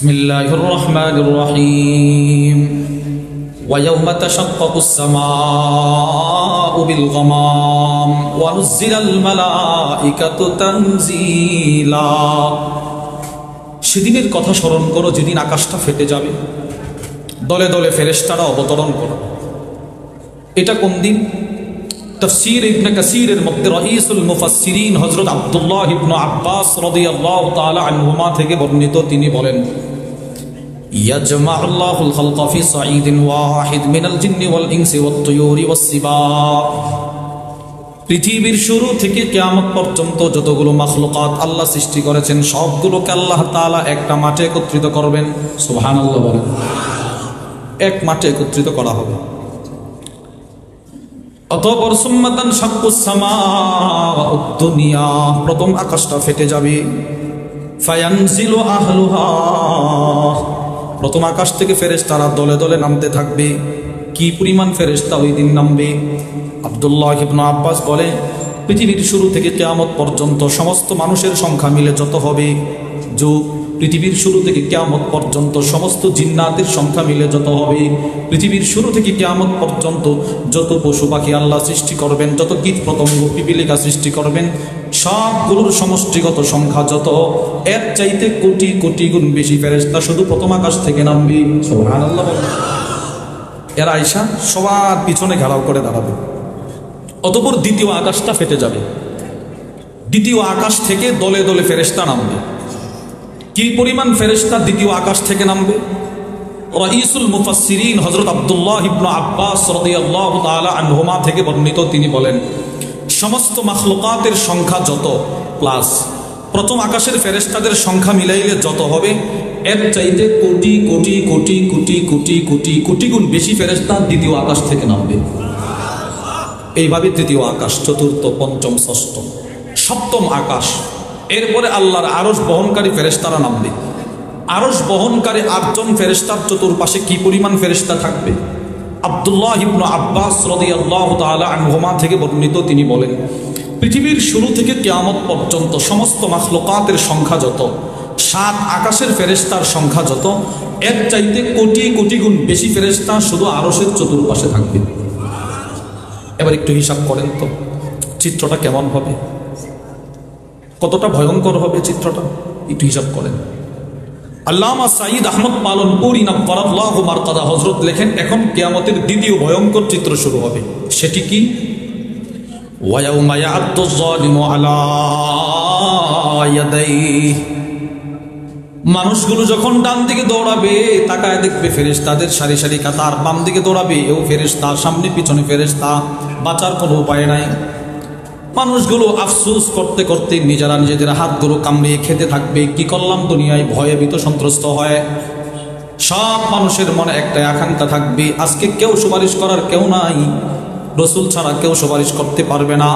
বিসমিল্লাহির রহমানির রহিম ওয়া ইয়াওমা তাশাক্কাকুস সামাউ বিল গামাম ওয়া নুজিলাল মালাইকাতু তানজিলা। সেদিনের কথা স্মরণ করো যেদিন আকাশটা ফেটে যাবে, দলে দলে ফেরেশতারা অবতরণ করবে। এটা কোন দিন? তাফসীর ইবনে কাসীরের মধ্যে রাইসুল মুফাসসিরিন হযরত আব্দুল্লাহ ইবনে আব্বাস রাদিয়াল্লাহু তাআলা আনহুমা থেকে বর্ণিত, তিনি বলেন ইয়াজমাউল্লাহুল খালকা ফি সাঈদিন ওয়াহিদ মিনাল জিন্নি ওয়াল ইনসি ওয়াত তুয়ুরি ওয়াস সিবাক। পৃথিবীর শুরু থেকে কিয়ামত পর্যন্ত যতগুলো মাখলুকাত আল্লাহ সৃষ্টি করেছেন সবগুলোকে আল্লাহ তাআলা একটা মাঠে একত্রিত করবেন। সুবহানাল্লাহ বলেন। এক মাঠে একত্রিত করা হবে। অতঃপর সুম্মাতান শাক্কুস সামাউদ দুনিয়া, প্রথম আকাশটা ফেটে যাবে। ফায়ানজিলু আহলুহা, প্রথম আকাশ থেকে ফেরেশতারা দলে দলে নামতে থাকবে। কি পরিমাণ ফেরেশতা ওই দিন নামবে? আব্দুল্লাহ ইবনে আব্বাস বলে, পৃথিবীর শুরু থেকে কিয়ামত পর্যন্ত সমস্ত মানুষের সংখ্যা মিলে যত হবে, পৃথিবীর শুরু থেকে কিয়ামত পর্যন্ত সমস্ত জিন্নাতের সংখ্যা মিলে যত হবে, পৃথিবীর শুরু থেকে কিয়ামত পর্যন্ত যত পশু পাখি আল্লাহ সৃষ্টি করবেন, যত কীট পতঙ্গ পিপীলিকা সৃষ্টি করবেন, সবগুলোর সমষ্টিগত সংখ্যা যত, এর চাইতে কোটি কোটি গুণ বেশি ফেরেশতা শুধু প্রথম আকাশ থেকে নামবে। সুবহানাল্লাহ। এরা আয়েশা সবার পিছনে ঘেরাও করে দাঁড়াবে। অতঃপর দ্বিতীয় আকাশটা ফেটে যাবে। দ্বিতীয় আকাশ থেকে দলে দলে ফেরেশতা নামবে। কি পরিমাণ ফেরেশতা দ্বিতীয় আকাশ থেকে নামবে? রাইসুল মুফাসসিরিন হযরত আব্দুল্লাহ ইবনে আব্বাস রাদিয়াল্লাহু তাআলা আনহুমা থেকে বর্ণিত, তিনি বলেন সমস্ত মাখলুকাতের সংখ্যা যত প্লাস প্রথম আকাশের ফেরেশতাদের সংখ্যা মিলাইলে যত হবে, এর চাইতে কোটি কোটি কোটি কোটি কোটি কোটি কোটি গুণ বেশি ফেরেশতা দ্বিতীয় আকাশ থেকে নামবে। এইভাবে তৃতীয় আকাশ, চতুর্থ, পঞ্চম, ষষ্ঠ, সপ্তম আকাশ, এরপরে আল্লাহর আরশ বহনকারী ফেরেশতারা নামবে। আরশ বহনকারী 8 জন ফেরেশতার চতুর্পাশে কি পরিমাণ ফেরেশতা থাকবে? আব্দুল্লাহ ইবনে আব্বাস রাদিয়াল্লাহু তাআলা আনহুমা থেকে বর্ণিত, তিনি বলেন পৃথিবীর শুরু থেকে কিয়ামত পর্যন্ত সমস্ত মাখলুকাতের সংখ্যা যত, 7 আকাশের ফেরেশতার সংখ্যা যত, এর চাইতে কোটি কোটি গুণ বেশি ফেরেশতা শুধু আরশের চতুর্পাশে থাকবে। এবার একটু হিসাব করেন তো চিত্রটা কেমন হবে, কতটা ভয়ঙ্কর হবে চিত্রটা, একটু হিসাব করেন। আল্লামা সাঈদ আহমদ পালনপুরি নাফারাল্লাহু মারকাদা হযরত লেখেন, এখন কিয়ামতের দ্বিতীয় ভয়ঙ্কর চিত্র শুরু হবে। সেটি কি? ওয়া ইয়াউমা ইয়া'আদ্দুয যালিমু আলা ইয়াদাইহি, মানুষগুলো যখন ডান দিকে দৌড়াবে তাকায় দেখবে ফেরেশতাদের সারি সারি কাতার, বাম দিকে দৌড়াবে এও ফেরেশতা, সামনে পিছনে ফেরেশতা, বাঁচার কোনো উপায় নাই। মানুষগুলো আফসোস করতে করতে নিজেরা নিজেদের হাতগুলো কামড়িয়ে খেতে থাকবে, কি করলাম দুনিয়ায়, ভয়ে ভীত সন্ত্রস্ত হয়। সব মানুষের মনে একটাই আকাঙ্ক্ষা থাকবে, আজকে কেউ সুপারিশ করার কেউ নাই, রসুল ছাড়া কেউ সুপারিশ করতে পারবে না।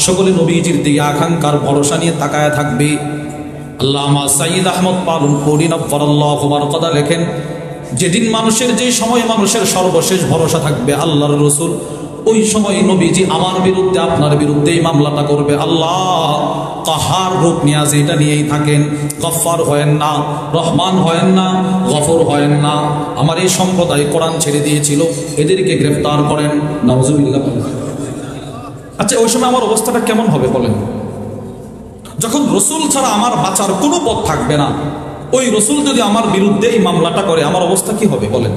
সকলে নবীজির দিকে আকাঙ্ক্ষার ভরসা নিয়ে তাকায় থাকবে। আল্লামা সাঈদ আহমদ পালনপুরি নাফারাল্লাহু মারকাদা লেখেন, যেদিন মানুষের, যে সময় মানুষের সর্বশেষ ভরসা থাকবে আল্লাহর রসুল, ওই সময় নবীজি আমার বিরুদ্ধে, আপনার বিরুদ্ধে এই মামলাটা করবে। আল্লাহ কাহার রূপ নিয়ে এটা নিয়েই থাকেন, গফফার হয়েন না, রহমান হয়েন না, গফর হয়েন না, আমার এই সম্প্রদায় কোরআন ছেড়ে দিয়েছিল, এদেরকে গ্রেফতার করেন। নাউজুবিল্লাহ। আচ্ছা, ওই সময় আমার অবস্থাটা কেমন হবে বলেন? যখন রসুল ছাড়া আমার বাঁচার কোনো পথ থাকবে না, ওই রসুল যদি আমার বিরুদ্ধে এই মামলাটা করে আমার অবস্থা কি হবে বলেন?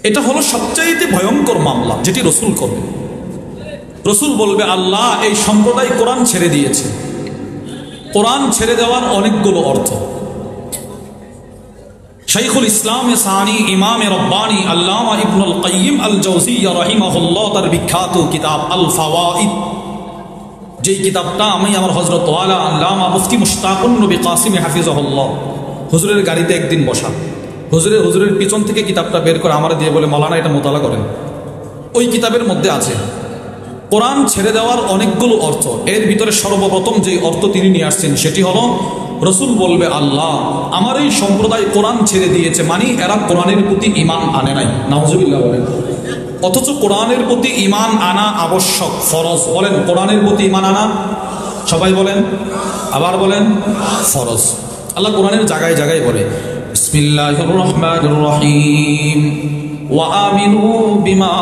এটা হলো সবচাইতে ভয়ঙ্কর মামলা যেটি রসুল করবে। রসুল বলবে, আল্লাহ এই সম্প্রদায় কোরআন ছেড়ে দিয়েছে। কোরআন ছেড়ে দেওয়ার অনেকগুলো অর্থ। শাইখুল ইসলাম সানি ইমাম রব্বানি আল্লামা ইবনুল কাইয়িম আল জাওজিয়্যা রাহিমাহুল্লাহ তার বিখ্যাত কিতাব আল ফাওয়াইদ, যেই কিতাবটা আমি আমার হযরত ওয়ালা আল্লামা মুফতি মুশতাকুন নবী কাসিম হাফিজাহুল্লাহ হুজুরের গাড়িতে একদিন বসা, হুজুরের পিছন থেকে কিতাবটা বের করে আমার দিয়ে বলে, মাওলানা এটা মোতালা করেন। ওই কিতাবের মধ্যে আছে কোরআন ছেড়ে দেওয়ার অনেকগুলো অর্থ। এর ভিতরে সর্বপ্রথম যে অর্থ তিনি নিয়ে আসছেন সেটি হলো, রসুল বলবে, আল্লাহ আমার এই সম্প্রদায় কোরআন ছেড়ে দিয়েছে, মানে এরা কোরআনের প্রতি ঈমান আনে নাই। নাউজুবিল্লাহ বলেন। অথচ কোরআনের প্রতি ঈমান আনা আবশ্যক, ফরজ। বলেন, কোরআনের প্রতি ঈমান আনা, সবাই বলেন, আবার বলেন, ফরজ। আল্লাহ কোরআনের জায়গায় জায়গায় বলে বিসমিল্লাহির রহমানির রহিম ওয়া আমিনু বিমা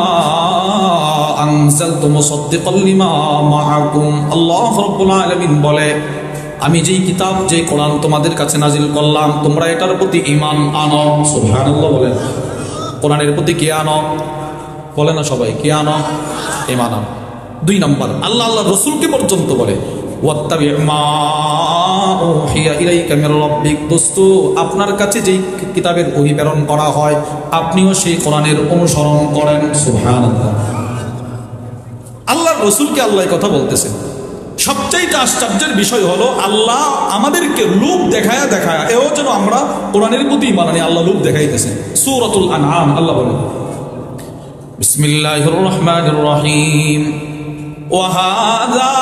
আনজালতু মুসাদ্দিকাল লিমা মাআকুম। আল্লাহ রাব্বুল আলামিন বলে, আমি যেই কিতাব যে কোরআন তোমাদের কাছে নাজিল করলাম তোমরা এটার প্রতি ঈমান আনো। সুবহানাল্লাহ বলেন। কোরআনের প্রতি কি আনো? বলে না সবাই, কি আনো? ঈমান আনো। 2 নম্বর, আল্লাহ আল্লাহর রাসূলকে পর্যন্ত বলে ওয়াত্তাবি মা উহিয়া ইলাইকা মির রাব্বিক। দোস্ত, আপনার কাছে যেই কিতাবের ওহী প্রেরণ করা হয় আপনিও সেই কোরআনের অনুসরণ করেন। সুবহানাল্লাহ। আল্লাহর রাসূলকে আল্লাহ কথা বলতেছেন। সবচাইতে আশ্চর্যের বিষয় হলো আল্লাহ আমাদেরকে লোভ দেখায়া দেখায়া এও যেন আমরা কোরআনের প্রতি ঈমান আনি, আল্লাহ লোভ দেখাইতেছেন। সূরাতুল আনআম আল্লাহ বলেন বিসমিল্লাহির রহমানির রহিম ওয়া হাযা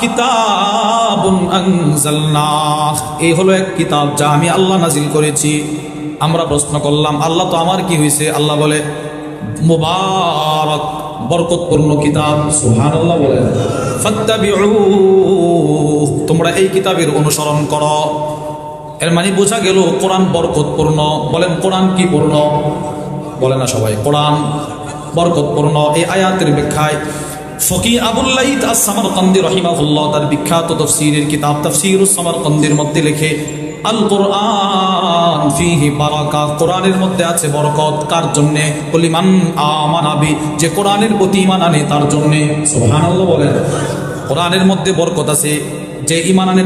কিতাবুন আনজালনাহ। এই হলো এক কিতাব যা আমি আল্লাহ নাজিল করেছি। আমরা প্রশ্ন করলাম আল্লাহ তো আমার কি হয়েছে? আল্লাহ বলে মুবারক, বরকতপূর্ণ কিতাব। সুবহানাল্লাহ বলেন। ফাত্তাবিউহু, তোমরা এই কিতাবের অনুসরণ করো। এর মানে বোঝা গেল কোরআন বরকতপূর্ণ। বলেন কোরআন কি পূর্ণ? বলে না সবাই, কোরআন বরকতপূর্ণ। এই আয়াতের ব্যাখ্যায় ফকি আবুল লাইথ আস-সামারকান্দি রাহিমাহুল্লাহ তার বিখ্যাত তাফসীরের কিতাব তাফসীরুস সামারকান্দির মধ্যে লেখে আল কোরআন ফিহি বারাকা, কোরআনের মধ্যে আছে বরকত। কার জন্যে? কুলিমান আমানা বি, যে কোরআনের প্রতি ঈমান আনে তার জন্যে। সুবহানাল্লাহ বলেন। কোরআনের মধ্যে বরকত আছে, যে ঈমান আনে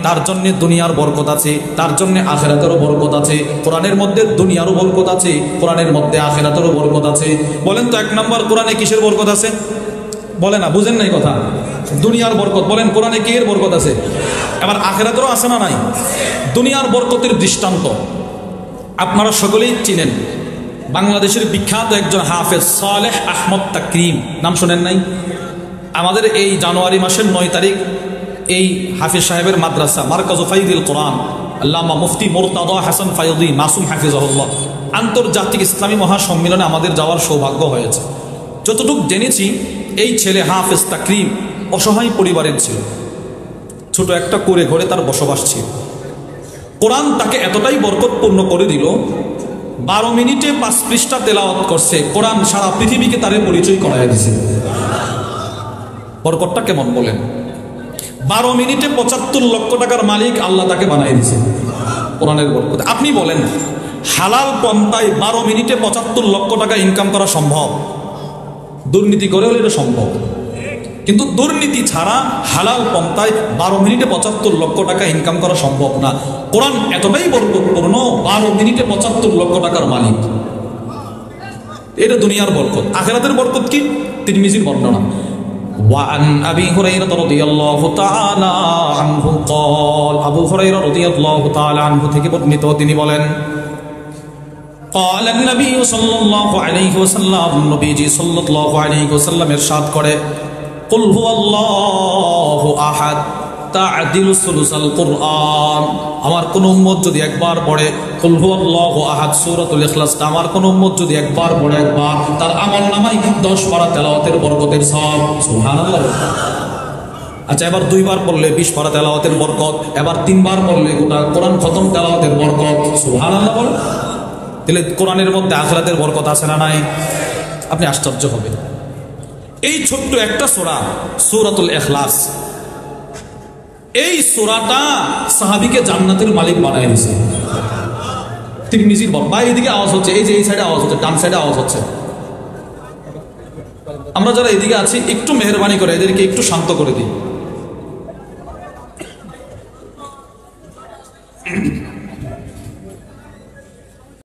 তার জন্যে দুনিয়ার বরকত আছে, তার জন্যে আখিরাতেরও বরকত আছে। কোরআনের মধ্যে দুনিয়ারও বরকত আছে, কোরআনের মধ্যে আখিরাতেরও বরকত আছে। বলেন তো 1 নম্বর কোরআনে কিসের বরকত আছে? বলে না, বুঝেন নাই কথা? দুনিয়ার বরকত। বলেন কোরআনে কি এর বরকত আছে? এবার আখিরাতেরও আছে না নাই? দুনিয়ার বরকতের দৃষ্টান্ত আপনারা সকলেই চিনেন। বাংলাদেশের বিখ্যাত একজন হাফেজ সালেহ আহমদ তাকরিম, নাম শুনেন নাই? আমাদের এই জানুয়ারি মাসের 9 তারিখ এই হাফিজ সাহেবের মাদ্রাসা মারকাজু ফাইদুল কোরআন আল্লামা মুফতি মুরতাদা হাসান ফায়দি মাসুম হাফিজাহুল্লাহ আন্তর্জাতিক ইসলামী মহাসম্মেলনে আমাদের যাওয়ার সৌভাগ্য হয়েছে। যতটুকু জেনেছি এই ছেলে হাফেজ তাকরিম অসহায় পরিবারের ছিল, ছোট একটা কুঁড়ে ঘরে তার বসবাস ছিল। কোরআন তাকে এতটাই বরকতপূর্ণ করে দিল, 12 মিনিটে 5 পৃষ্ঠা তেলাওয়াত করছে। কোরআন সারা পৃথিবীকে তারে পরিচয় করায় দিয়েছে। বরকতটা কেমন বলেন? 12 মিনিটে 75 লক্ষ টাকার মালিক আল্লাহ তাকে বানাই দিয়েছে কোরআনের বরকত। আপনি বলেন হালাল পন্থায় 12 মিনিটে 75 লক্ষ টাকা ইনকাম করা সম্ভব? দুর্নীতি করে হলে এটা সম্ভব, কিন্তু দুর্নীতি ছাড়া হালাল পন্থায় 12 মিনিটে 75 লক্ষ টাকা ইনকাম করা সম্ভব না। কোরআন এতটাই বরকতপূর্ণ, 12 মিনিটে 75 লক্ষ টাকার মালিক। এটা দুনিয়ার বরকত। আখিরাতের বরকত কি? তিরমিজির বর্ণনা وعن أبي هريرة رضي الله تعالى عنه قال أبو هريرة رضي الله تعالى عنه থেকে বর্ণিত তিনি বলেন قال النبي صلى الله عليه وسلم নবীজি সাল্লাল্লাহু আলাইহি ওয়াসাল্লাম ইরশাদ করে قل هو الله أحد تعدل ثلث القرآن। আমার কোন উম্মত যদি একবার পড়ে কুল হুয়াল্লাহু আহাদ সূরাতুল ইখলাস, আমার কোন উম্মত যদি একবার পড়ে একবার, তার আমলনামায় 10 পারা তেলাওয়াতের বরকতের সওয়াব। সুবহানাল্লাহ। আচ্ছা, এবার 2 বার পড়লে 20 পারা তেলাওয়াতের বরকত, এবার 3 বার পড়লে গোটা কোরআন খতম তেলাওয়াতের বরকত। সুবহানাল্লাহ বল। তাহলে কোরআনের মধ্যে আখিরাতের বরকত আছে না নাই? আপনি আশ্চর্য হবেন। এই ছোট্ট একটা সূরা সূরাতুল ইখলাস, এই সূরাটা সাহাবীকে জান্নাতের মালিক বানায় দিয়েছে। তিরমিজির বর্ণনা। এইদিকে আওয়াজ হচ্ছে, এই যে এই সাইডে আওয়াজ হচ্ছে, ডান সাইডে আওয়াজ হচ্ছে। আমরা যারা এদিকে আছি একটু মেহেরবানি করে এদেরকে একটু শান্ত করে দিই।